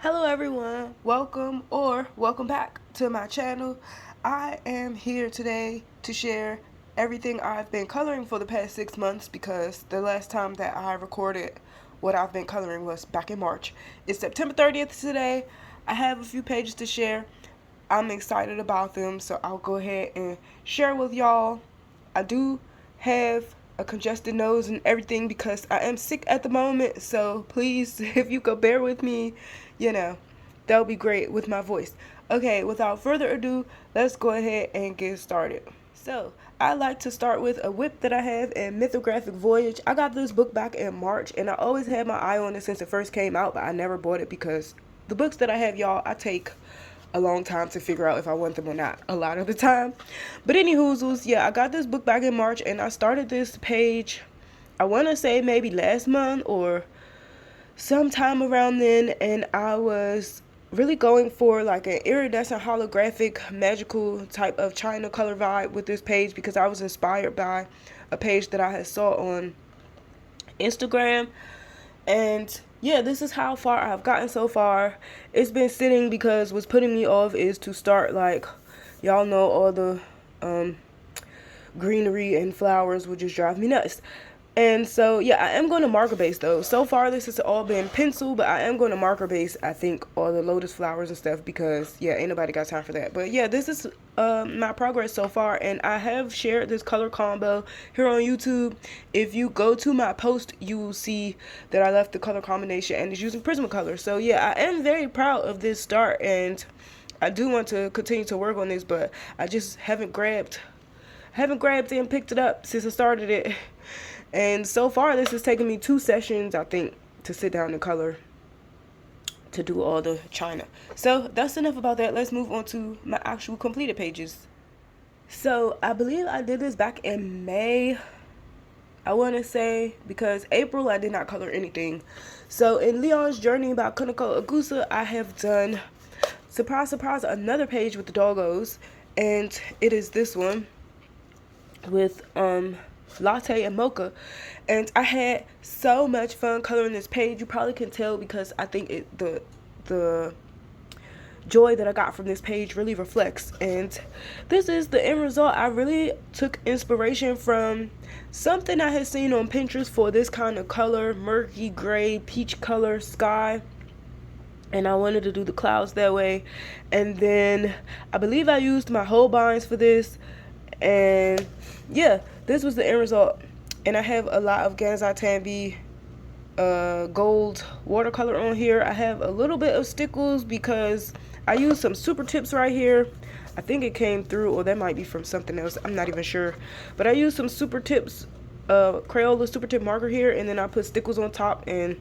Hello everyone, welcome back to my channel. I am here today to share everything I've been coloring for the past 6 months because the last time that I recorded what I've been coloring was back in March. It's September 30th today. I have a few pages to share. I'm excited about them, so I'll go ahead and share with y'all. I do have a congested nose and everything because I am sick at the moment, so please, if you could bear with me, that would be great with my voice. Okay, without further ado, let's go ahead and get started. So, I like to start with a whip that I have in Mythographic Voyage. I got this book back in March, and I always had my eye on it since it first came out, but I never bought it because the books that I have, y'all, I take a long time to figure out if I want them or not a lot of the time. But anywhoozles, yeah, I got this book back in March, and I started this page, I want to say maybe last month or sometime around then, and I was really going for like an iridescent holographic magical type of China color vibe with this page because I was inspired by a page that I had saw on Instagram. And yeah, this is how far I've gotten so far. It's been sitting because what's putting me off is to start, like, y'all know, all the greenery and flowers would just drive me nuts. And so, yeah, I am going to marker base, though. So far, this has all been pencil, but I am going to marker base, I think, all the lotus flowers and stuff because, yeah, ain't nobody got time for that. But, yeah, this is my progress so far, and I have shared this color combo here on YouTube. If you go to my post, you will see that I left the color combination and it's using Prismacolor. So, yeah, I am very proud of this start, and I do want to continue to work on this, but I just haven't grabbed it and picked it up since I started it. And so far, this has taken me 2 sessions, I think, to sit down and color, to do all the China. So that's enough about that. Let's move on to my actual completed pages. So I believe I did this back in May, I want to say, because April I did not color anything. So in Leon's Journey about Kuniko Agusa, I have done, surprise, surprise, another page with the doggos. And it is this one with latte and mocha, and I had so much fun coloring this page. You probably can tell because I think the joy that I got from this page really reflects, and this is the end result. I really took inspiration from something I had seen on Pinterest for this kind of color, murky gray peach color sky, and I wanted to do the clouds that way. And then I believe I used my Holbeins for this, and yeah, this was the end result. And I have a lot of Ganzai gold watercolor on here. I have a little bit of Stickles because I used some super tips right here. I think it came through, or that might be from something else, I'm not even sure. But I used some super tips, Crayola super tip marker here, and then I put Stickles on top, and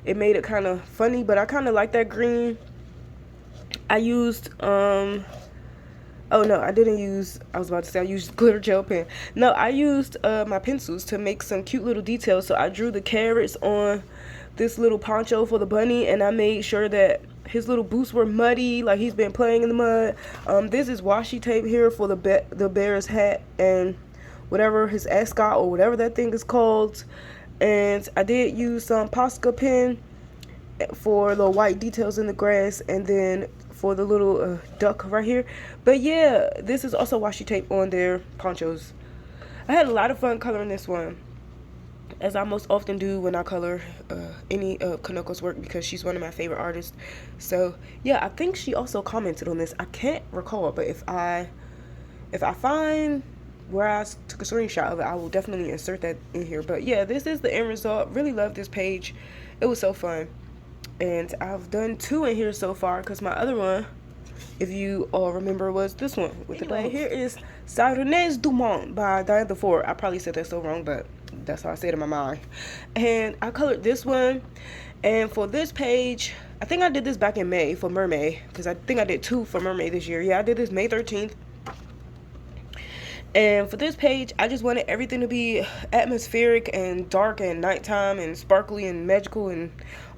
it made it kind of funny, but I kind of like that green. I used oh no, I didn't use, I was about to say I used glitter gel pen. No, I used my pencils to make some cute little details. So I drew the carrots on this little poncho for the bunny, and I made sure that his little boots were muddy, like he's been playing in the mud. This is washi tape here for the bear's hat and whatever his ascot or whatever that thing is called. And I did use some Posca pen for the white details in the grass, and then for the little duck right here. But yeah, this is also washi tape on their ponchos. I had a lot of fun coloring this one, as I most often do when I color any of Kaneko's work, because she's one of my favorite artists. So yeah, I think she also commented on this. I can't recall, but if I find where I took a screenshot of it, I will definitely insert that in here. But yeah, this is the end result. Really love this page. It was so fun. And I've done 2 in here so far, because my other one, if you all remember, was this one with the dogs. Here is Sirennes du Monde by Diane the Ford. I probably said that so wrong, but that's how I say it in my mind. And I colored this one. And for this page, I think I did this back in May for Mermaid, because I think I did 2 for Mermaid this year. Yeah, I did this May 13th. And for this page, I just wanted everything to be atmospheric and dark and nighttime and sparkly and magical and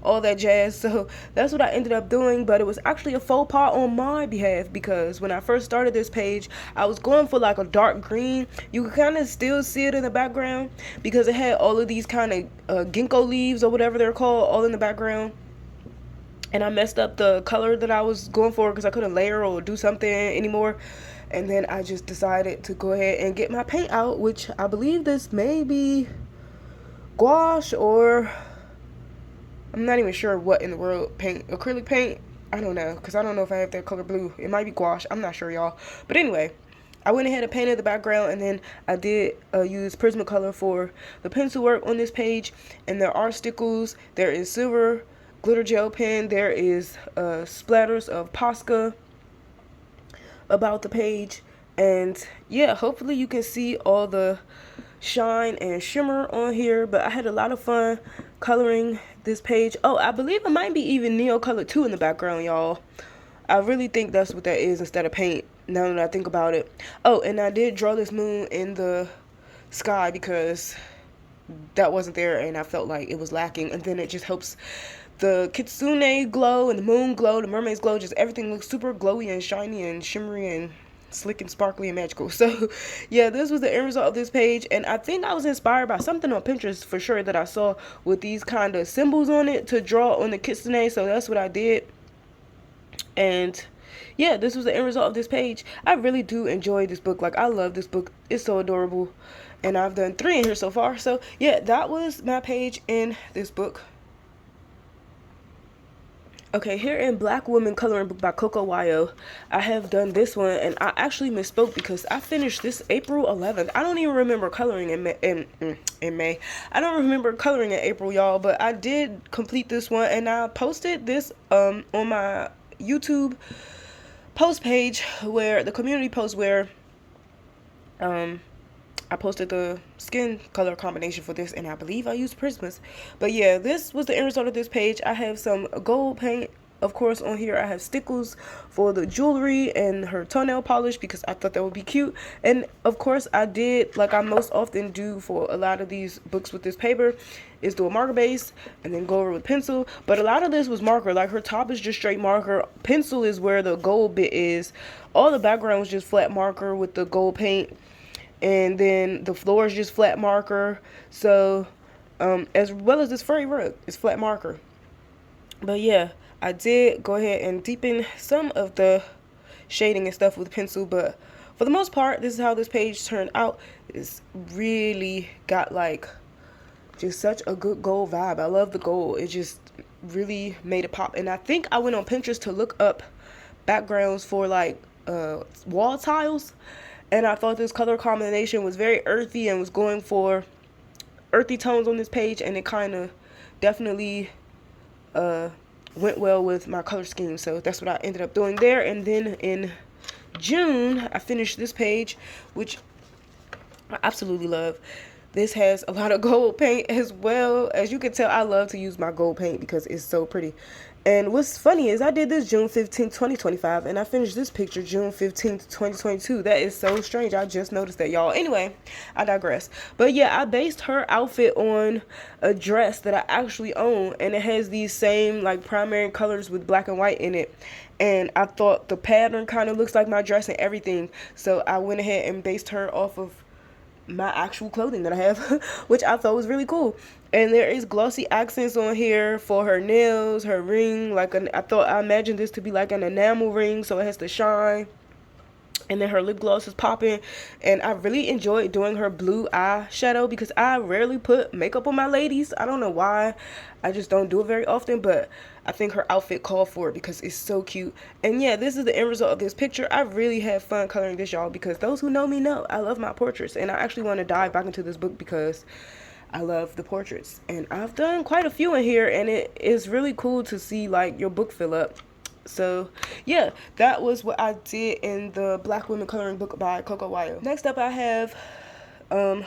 all that jazz. So that's what I ended up doing, but it was actually a faux pas on my behalf, because when I first started this page, I was going for like a dark green. You could kind of still see it in the background because it had all of these kind of ginkgo leaves or whatever they're called all in the background. and I messed up the color that I was going for because I couldn't layer or do something anymore. And then I just decided to go ahead and get my paint out, which I believe this may be gouache, or I'm not even sure what in the world paint. Acrylic paint? I don't know, because I don't know if I have that color blue. It might be gouache. I'm not sure, y'all. But anyway, I went ahead and painted the background, and then I did use Prismacolor for the pencil work on this page. And there are stickles. There is silver glitter gel pen. There is splatters of Posca about the page. And yeah, hopefully you can see all the shine and shimmer on here. But I had a lot of fun coloring this page. Oh, I believe it might be even Neo Color 2 in the background, y'all. I really think that's what that is instead of paint, now that I think about it. Oh, and I did draw this moon in the sky because that wasn't there and I felt like it was lacking. And then it just helps the kitsune glow and the moon glow, the mermaids glow, just everything looks super glowy and shiny and shimmery and slick and sparkly and magical. So yeah, this was the end result of this page, and I think I was inspired by something on Pinterest for sure that I saw with these kind of symbols on it to draw on the kitsune, so that's what I did. And yeah, this was the end result of this page. I really do enjoy this book. Like, I love this book. It's so adorable, and I've done 3 in here so far. So yeah, that was my page in this book. Okay, here in Black Woman Coloring Book by Coco Wayo, I have done this one, and I actually misspoke because I finished this April 11th. I don't even remember coloring in May. I don't remember coloring in April, y'all, but I did complete this one, and I posted this on my YouTube post page, where the community post, where I posted the skin color combination for this, and I believe I used Prismas. But yeah, this was the end result of this page. I have some gold paint, of course, on here. I have stickles for the jewelry and her toenail polish because I thought that would be cute. And of course, I did, like I most often do for a lot of these books with this paper, is do a marker base and then go over with pencil. But a lot of this was marker. Like, her top is just straight marker. Pencil is where the gold bit is. All the background was just flat marker with the gold paint. And then the floor is just flat marker. So as well as this furry rug is flat marker. But yeah, I did go ahead and deepen some of the shading and stuff with pencil, but for the most part, this is how this page turned out. It's really got like just such a good gold vibe. I love the gold. It just really made it pop. And I think I went on Pinterest to look up backgrounds for like wall tiles, and I thought this color combination was very earthy and was going for earthy tones on this page, and it kind of definitely went well with my color scheme. So that's what I ended up doing there. And then in June, I finished this page, which I absolutely love. This has a lot of gold paint as well. As you can tell, I love to use my gold paint because it's so pretty. And what's funny is I did this June 15th, 2025, and I finished this picture June 15th, 2022. That is so strange. I just noticed that, y'all. Anyway, I digress. But yeah, I based her outfit on a dress that I actually own, and it has these same like primary colors with black and white in it. And I thought the pattern kind of looks like my dress and everything. So I went ahead and based her off of my actual clothing that I have, which I thought was really cool. And there is glossy accents on here for her nails, her ring. I imagined this to be like an enamel ring, so it has to shine. And then her lip gloss is popping. And I really enjoyed doing her blue eyeshadow because I rarely put makeup on my ladies. I don't know why. I just don't do it very often, but I think her outfit called for it because it's so cute. And yeah, this is the end result of this picture. I really had fun coloring this, y'all, because those who know me know I love my portraits. And I actually want to dive back into this book because I love the portraits. And I've done quite a few in here, and it is really cool to see like your book fill up. So yeah, that was what I did in the Black Women Coloring Book by Coco Wayo. Next up I have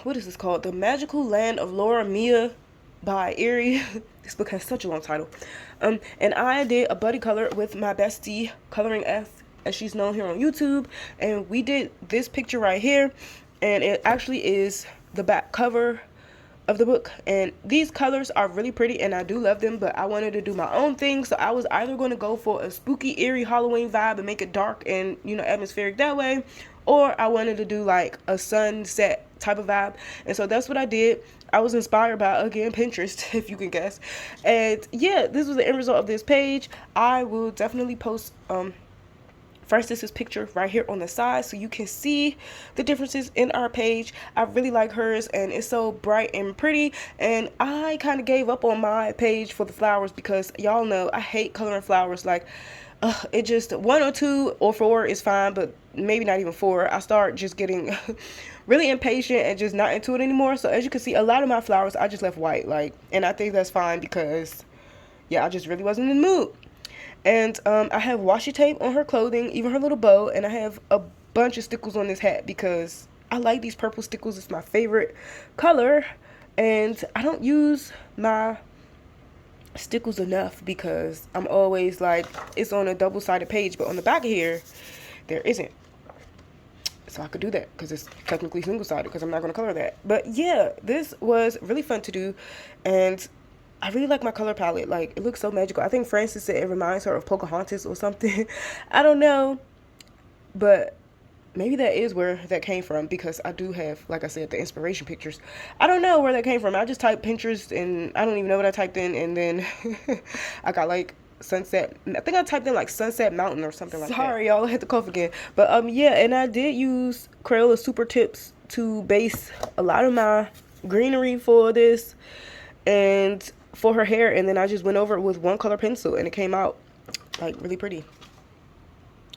what is this called? The Magical Land of Laura Mia by Eriy. This book has such a long title. And I did a buddy color with my bestie Coloring F, as she's known here on YouTube, and we did this picture right here, and it actually is the back cover of the book. And these colors are really pretty and I do love them, but I wanted to do my own thing, so I was either going to go for a spooky eerie Halloween vibe and make it dark and, you know, atmospheric that way, or I wanted to do like a sunset type of vibe. And so that's what I did. I was inspired by, again, Pinterest, if you can guess. And yeah, this was the end result of this page. I will definitely post first this picture right here on the side so you can see the differences in our page. I really like hers, and it's so bright and pretty. And I kind of gave up on my page for the flowers because y'all know I hate coloring flowers. Like it just 1 or 2 or 4 is fine, but maybe not even 4. I start just getting really impatient and just not into it anymore. So as you can see, a lot of my flowers I just left white, like, and I think that's fine because yeah, I just really wasn't in the mood. And I have washi tape on her clothing, even her little bow, and I have a bunch of stickles on this hat because I like these purple stickles. It's my favorite color, and I don't use my stickles enough because I'm always like, it's on a double-sided page, but on the back of here there isn't. So I could do that because it's technically single-sided because I'm not going to color that. But yeah, this was really fun to do, and I really like my color palette. Like, it looks so magical. I think Frances said it reminds her of Pocahontas or something. I don't know, but maybe that is where that came from because I do have, like I said, the inspiration pictures. I don't know where that came from. I just typed Pinterest and I don't even know what I typed in, and then I got like sunset. I think I typed in like Sunset Mountain or something like that. Sorry, y'all, I had to cough again. But yeah, and I did use Crayola Super Tips to base a lot of my greenery for this and for her hair, and then I just went over it with 1 color pencil and it came out like really pretty.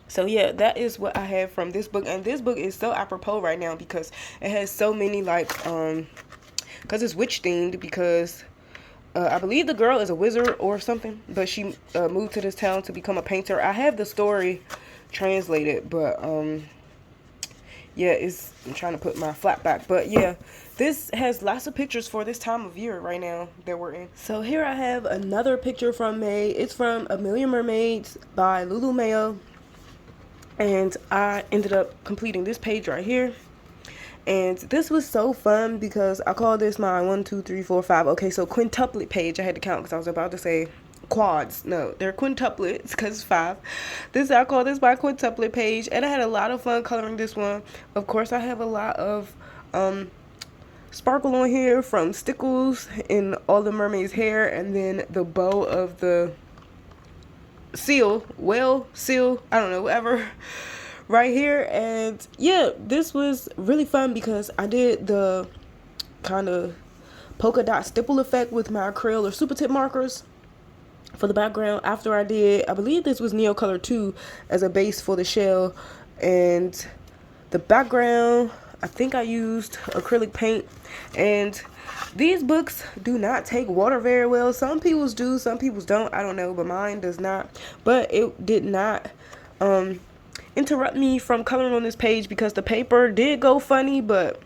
So yeah, that is what I have from this book, and this book is so apropos right now because it has so many like because it's witch themed, because I believe the girl is a wizard or something, but she moved to this town to become a painter. I have the story translated, but yeah, I'm trying to put my flat back, but yeah, this has lots of pictures for this time of year right now that we're in. So here I have another picture from May. It's from A Million Mermaids by Lulu Mayo, and I ended up completing this page right here. And this was so fun because I call this my 1, 2, 3, 4, 5. Okay, so quintuplet page. I had to count because I was about to say quads. No, they're quintuplets because it's 5. I call this my quintuplet page, and I had a lot of fun coloring this one. Of course, I have a lot of sparkle on here from stickles in all the mermaid's hair, and then the bow of the seal, I don't know, whatever, right here. And yeah, this was really fun because I did the kind of polka dot stipple effect with my Crayola Super Tip markers for the background. After I did, I believe this was Neo Color 2 as a base for the shell, and the background, I think I used acrylic paint. And these books do not take water very well. Some people's do, some people's don't. I don't know, but mine does not. But it did not interrupt me from coloring on this page because the paper did go funny, but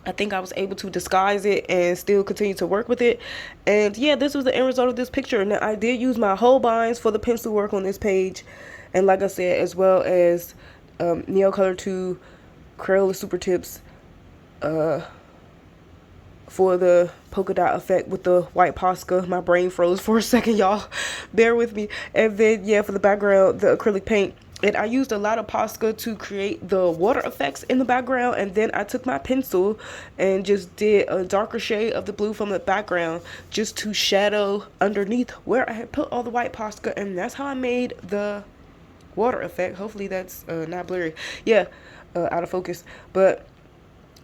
I think I was able to disguise it and still continue to work with it. And yeah, this was the end result of this picture. Now, I did use my whole binds for the pencil work on this page, and like I said, as well as Neo Color 2 Crayola Super Tips for the polka dot effect with the white Posca. My brain froze for a second, y'all. Bear with me. And then yeah, for the background, the acrylic paint. And I used a lot of Posca to create the water effects in the background. And then I took my pencil and just did a darker shade of the blue from the background just to shadow underneath where I had put all the white Posca. And that's how I made the water effect. Hopefully that's not blurry. Yeah, out of focus. But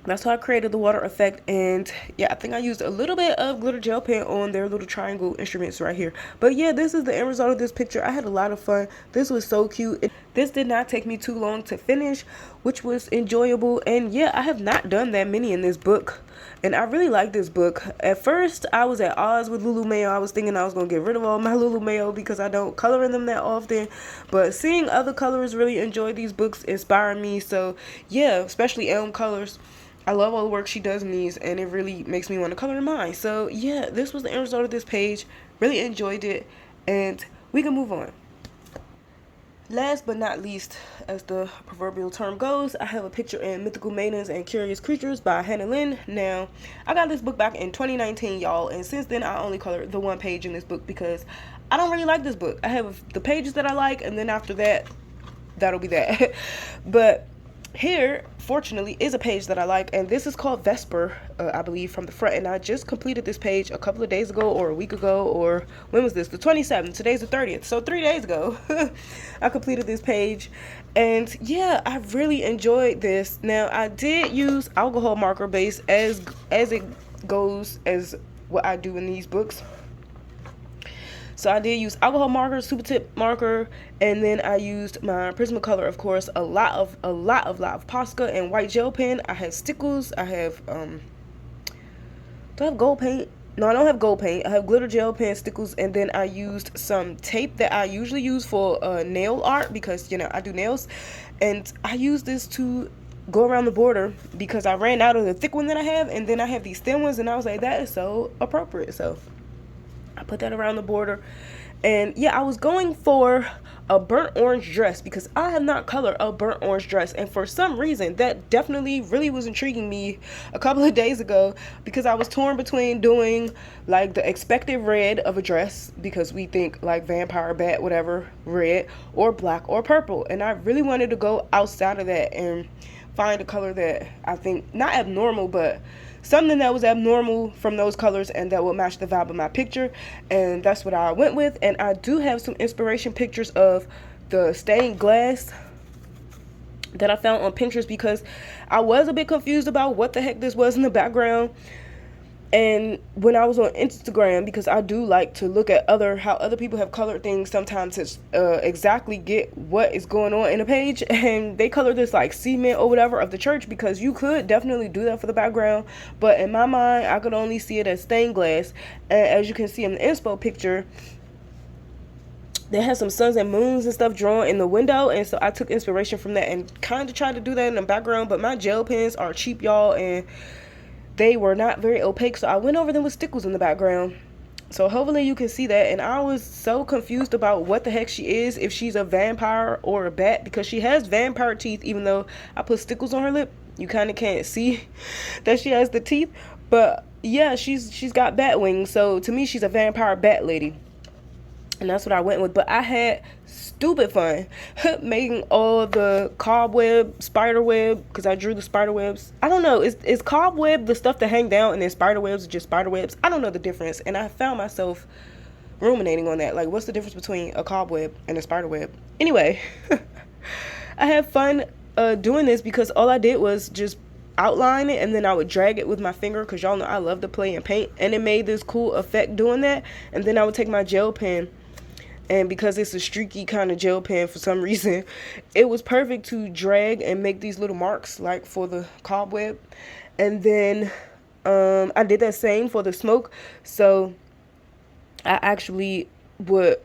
that's how I created the water effect. And yeah, I think I used a little bit of glitter gel pen on their little triangle instruments right here. But yeah, this is the end result of this picture. I had a lot of fun. This was so cute. This did not take me too long to finish, which was enjoyable. And yeah, I have not done that many in this book, and I really like this book. At first, I was at odds with Lulu Mayo. I was thinking I was going to get rid of all my Lulu Mayo because I don't color in them that often. But seeing other colors really enjoy these books inspired me. So yeah, especially Elm Colors. I love all the work she does in these, and it really makes me want to color in mine. So yeah, this was the end result of this page. Really enjoyed it, and we can move on. Last but not least, as the proverbial term goes, I have a picture in Mythical Maidens and Curious Creatures by Hannah Lynn. Now, I got this book back in 2019, y'all, and since then I only colored the 1 page in this book because I don't really like this book. I have the pages that I like, and then after that, that'll be that. But here, fortunately, is a page that I like, and this is called Vesper, I believe, from the front. And I just completed this page a couple of days ago, or a week ago, or when was this? The 27th. Today's the 30th, so 3 days ago. I completed this page, and yeah, I really enjoyed this. Now, I did use alcohol marker base as it goes as what I do in these books. So I did use alcohol marker, super tip marker, and then I used my Prismacolor, of course, a lot of Posca and white gel pen. I have stickles. I have do I have gold paint? No, I don't have gold paint. I have glitter gel pen, stickles, and then I used some tape that I usually use for nail art because, you know, I do nails, and I use this to go around the border because I ran out of the thick one that I have, and then I have these thin ones, and I was like, that is so appropriate. So I put that around the border. And yeah, I was going for a burnt orange dress because I have not colored a burnt orange dress, and for some reason that definitely really was intriguing me a couple of days ago because I was torn between doing like the expected red of a dress because we think like vampire, bat, whatever, red, or black or purple, and I really wanted to go outside of that and find a color that I think not abnormal, but something that was abnormal from those colors and that would match the vibe of my picture. And that's what I went with. And I do have some inspiration pictures of the stained glass that I found on Pinterest because I was a bit confused about what the heck this was in the background. And when I was on Instagram, because I do like to look at how other people have colored things sometimes to exactly get what is going on in a page, and they color this like cement or whatever of the church because you could definitely do that for the background, but in my mind I could only see it as stained glass. And as you can see in the inspo picture, they had some suns and moons and stuff drawn in the window, and so I took inspiration from that and kind of tried to do that in the background. But my gel pens are cheap, y'all, and they were not very opaque, so I went over them with stickles in the background. So hopefully you can see that. And I was so confused about what the heck she is, if she's a vampire or a bat, because she has vampire teeth. Even though I put stickles on her lip, you kind of can't see that she has the teeth, but yeah, she's got bat wings, so to me she's a vampire bat lady, and that's what I went with. But I had stupid fun making all the cobweb, spider web, because I drew the spider webs. I don't know, is cobweb the stuff that hang down, and then spider webs are just spider webs? I don't know the difference, and I found myself ruminating on that, like, what's the difference between a cobweb and a spider web? Anyway, I had fun doing this because all I did was just outline it, and then I would drag it with my finger because y'all know I love to play and paint, and it made this cool effect doing that. And then I would take my gel pen, and because it's a streaky kind of gel pen for some reason, it was perfect to drag and make these little marks like for the cobweb. And then I did that same for the smoke. So I actually would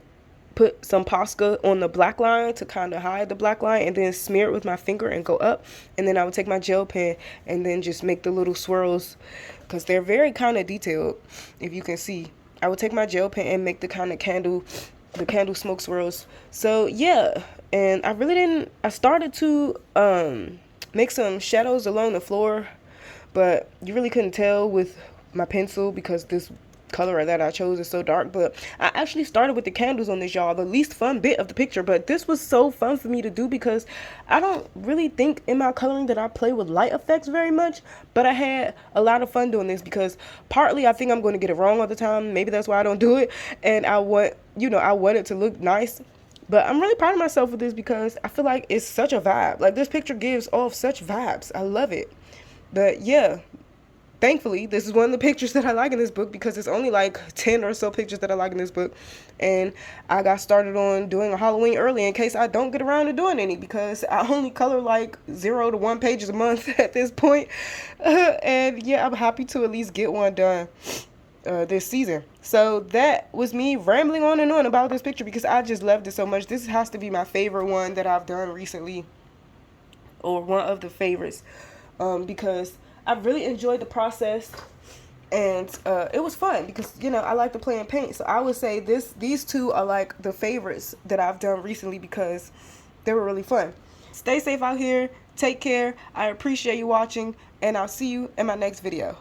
put some Posca on the black line to kind of hide the black line, and then smear it with my finger and go up. And then I would take my gel pen and then just make the little swirls because they're very kind of detailed, if you can see. I would take my gel pen and make the kind of candle smoke swirls. So yeah, and I started to make some shadows along the floor, but you really couldn't tell with my pencil because this color that I chose is so dark. But I actually started with the candles on this, y'all, the least fun bit of the picture, but this was so fun for me to do because I don't really think in my coloring that I play with light effects very much, but I had a lot of fun doing this because partly I think I'm going to get it wrong all the time. Maybe that's why I don't do it, and I want it to look nice. But I'm really proud of myself with this because I feel like it's such a vibe. Like, this picture gives off such vibes. I love it. But yeah, thankfully, this is one of the pictures that I like in this book because it's only like 10 or so pictures that I like in this book. And I got started on doing a Halloween early in case I don't get around to doing any because I only color like 0 to 1 pages a month at this point. And yeah, I'm happy to at least get one done this season. So that was me rambling on and on about this picture because I just loved it so much. This has to be my favorite one that I've done recently, or one of the favorites, because I really enjoyed the process, and it was fun because, you know, I like to play and paint. So I would say these two are like the favorites that I've done recently because they were really fun. Stay safe out here. Take care. I appreciate you watching, and I'll see you in my next video.